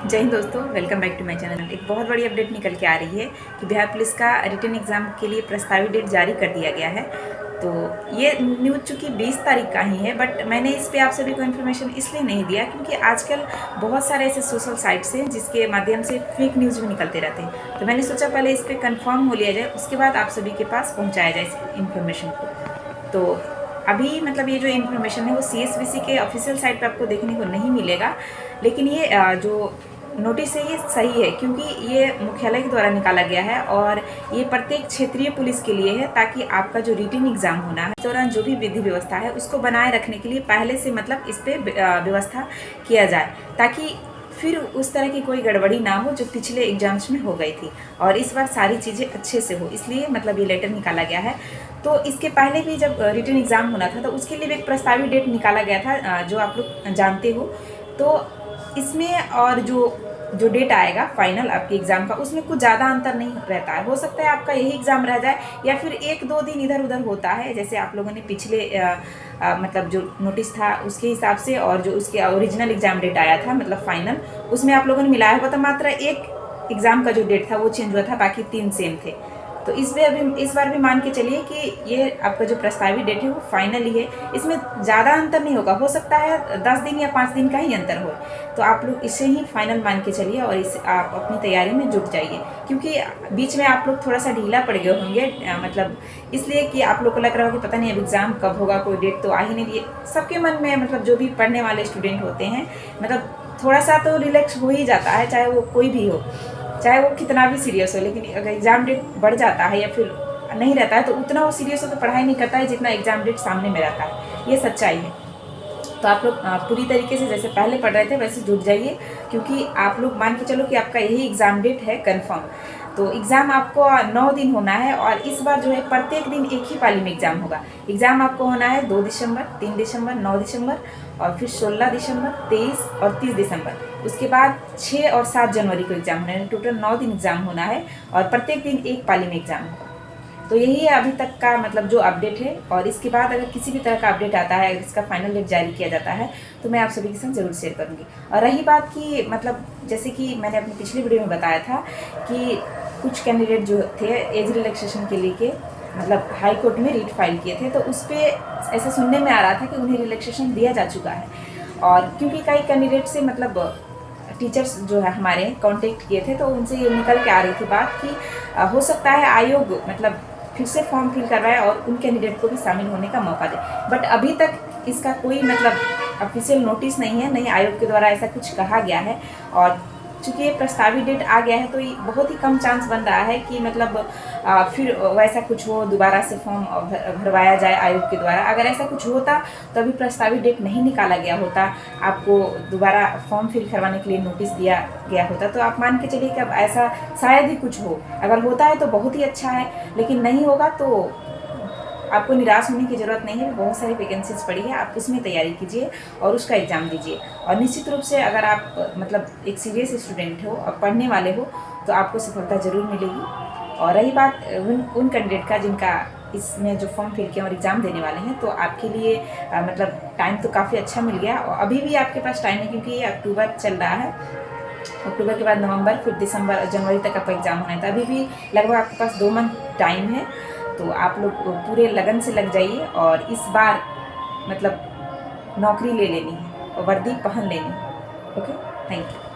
जय हिंद दोस्तों, welcome back to my channel. एक बहुत बड़ी अपडेट निकल के आ रही है कि बिहार पुलिस का रिटन एग्ज़ाम के लिए प्रस्तावित डेट जारी कर दिया गया है। तो ये न्यूज़ चूँकि 20 तारीख का ही है, बट मैंने इस पे आप सभी को इन्फॉर्मेशन इसलिए नहीं दिया क्योंकि आजकल बहुत सारे ऐसे सोशल साइट्स हैं जिसके माध्यम से फेक न्यूज़ भी निकलते रहते हैं। तो मैंने सोचा पहले इस पर कन्फर्म हो लिया जाए, उसके बाद आप सभी के पास पहुँचाया जाए इस इन्फॉर्मेशन को। तो अभी मतलब ये जो इन्फॉर्मेशन है वो CSBC के ऑफिशियल साइट पे आपको देखने को नहीं मिलेगा, लेकिन ये जो नोटिस है ये सही है क्योंकि ये मुख्यालय के द्वारा निकाला गया है और ये प्रत्येक क्षेत्रीय पुलिस के लिए है, ताकि आपका जो रिटन एग्ज़ाम होना है इस दौरान जो भी विधि व्यवस्था है उसको बनाए रखने के लिए पहले से मतलब इस पर व्यवस्था किया जाए, ताकि फिर उस तरह की कोई गड़बड़ी ना हो जो पिछले एग्जाम्स में हो गई थी। और इस बार सारी चीज़ें अच्छे से हो, इसलिए मतलब ये लेटर निकाला गया है। तो इसके पहले भी जब रिटन एग्ज़ाम होना था तो उसके लिए भी एक प्रस्तावित डेट निकाला गया था, जो आप लोग जानते हो। तो इसमें और जो डेट आएगा फाइनल आपके एग्ज़ाम का, उसमें कुछ ज़्यादा अंतर नहीं रहता है। हो सकता है आपका यही एग्ज़ाम रह जाए या फिर 1-2 दिन इधर उधर होता है, जैसे आप लोगों ने पिछले मतलब जो नोटिस था उसके हिसाब से और जो उसके ओरिजिनल एग्ज़ाम डेट आया था मतलब फाइनल, उसमें आप लोगों ने मिलाया हुआ था। मात्र एक एग्ज़ाम का जो डेट था वो चेंज हुआ था, बाकी 3 सेम थे। तो इस बार भी मान के चलिए कि ये आपका जो प्रस्तावित डेट है वो फाइनल ही है। इसमें ज़्यादा अंतर नहीं होगा, हो सकता है 10 दिन या 5 दिन का ही अंतर हो। तो आप लोग इसे ही फाइनल मान के चलिए और इस आप अपनी तैयारी में जुट जाइए, क्योंकि बीच में आप लोग थोड़ा सा ढीला पड़ गए होंगे, मतलब इसलिए कि आप लोग को लग रहा होगा कि पता नहीं अब एग्ज़ाम कब होगा, कोई डेट तो आ ही नहीं रही है। सबके मन में मतलब जो भी पढ़ने वाले स्टूडेंट होते हैं, मतलब थोड़ा सा तो रिलैक्स हो ही जाता है, चाहे वो कोई भी हो, चाहे वो कितना भी सीरियस हो। लेकिन अगर एग्ज़ाम डेट बढ़ जाता है या फिर नहीं रहता है तो उतना वो सीरियस हो तो पढ़ाई नहीं करता है जितना एग्ज़ाम डेट सामने में रहता है। ये सच्चाई है। तो आप लोग पूरी तरीके से जैसे पहले पढ़ रहे थे वैसे जुट जाइए, क्योंकि आप लोग मान के चलो कि आपका यही एग्ज़ाम डेट है कन्फर्म। तो एग्ज़ाम आपको 9 दिन होना है और इस बार जो है प्रत्येक दिन एक ही पाली में एग्ज़ाम होगा। एग्ज़ाम आपको होना है 2 दिसंबर, 3 दिसंबर, 9 दिसंबर और फिर 16 दिसंबर, 23 और 30 दिसंबर। उसके बाद 6 और 7 जनवरी को एग्ज़ाम होना है। टोटल 9 दिन एग्ज़ाम होना है और प्रत्येक दिन एक पाली में एग्ज़ाम होगा। तो यही है अभी तक का मतलब जो अपडेट है, और इसके बाद अगर किसी भी तरह का अपडेट आता है, इसका फाइनल डेट जारी किया जाता है तो मैं आप सभी के साथ ज़रूर शेयर करूँगी। और रही बात की मतलब जैसे कि मैंने अपनी पिछली वीडियो में बताया था कि कुछ कैंडिडेट जो थे एज रिलैक्सेशन के लिए मतलब हाई कोर्ट में रीट फाइल किए थे, तो उस पर ऐसा सुनने में आ रहा था कि उन्हें रिलैक्सेशन दिया जा चुका है। और क्योंकि कई कैंडिडेट से मतलब टीचर्स जो है हमारे कांटेक्ट किए थे, तो उनसे ये निकल के आ रही थी बात कि हो सकता है आयोग मतलब फिर से फॉर्म फिल करवाए और उन कैंडिडेट को भी शामिल होने का मौका दे। बट अभी तक इसका कोई मतलब ऑफिशियल नोटिस नहीं है, नहीं आयोग के द्वारा ऐसा कुछ कहा गया है। और चूँकि ये प्रस्तावित डेट आ गया है तो ये बहुत ही कम चांस बन रहा है कि मतलब फिर वैसा कुछ हो, दोबारा से फॉर्म भरवाया जाए आयोग के द्वारा। अगर ऐसा कुछ होता तो अभी प्रस्तावित डेट नहीं निकाला गया होता, आपको दोबारा फॉर्म फिल करवाने के लिए नोटिस दिया गया होता। तो आप मान के चलिए कि अब ऐसा शायद ही कुछ हो। अगर होता है तो बहुत ही अच्छा है, लेकिन नहीं होगा तो आपको निराश होने की ज़रूरत नहीं है। बहुत सारी वैकेंसीज पड़ी है, आप उसमें तैयारी कीजिए और उसका एग्ज़ाम दीजिए। और निश्चित रूप से अगर आप मतलब एक सीरियस स्टूडेंट हो और पढ़ने वाले हो तो आपको सफलता ज़रूर मिलेगी। और रही बात उन कैंडिडेट का जिनका इसमें जो फॉर्म फिल किया और एग्ज़ाम देने वाले हैं, तो आपके लिए मतलब टाइम तो काफ़ी अच्छा मिल गया और अभी भी आपके पास टाइम है, क्योंकि ये अक्टूबर चल रहा है। अक्टूबर के बाद नवंबर, फिर दिसंबर, जनवरी तक आपका एग्ज़ाम होना है। तो अभी भी लगभग आपके पास 2 मंथ टाइम है। तो आप लोग पूरे लगन से लग जाइए और इस बार मतलब नौकरी ले लेनी है और वर्दी पहन लेनी है। Okay, thank you.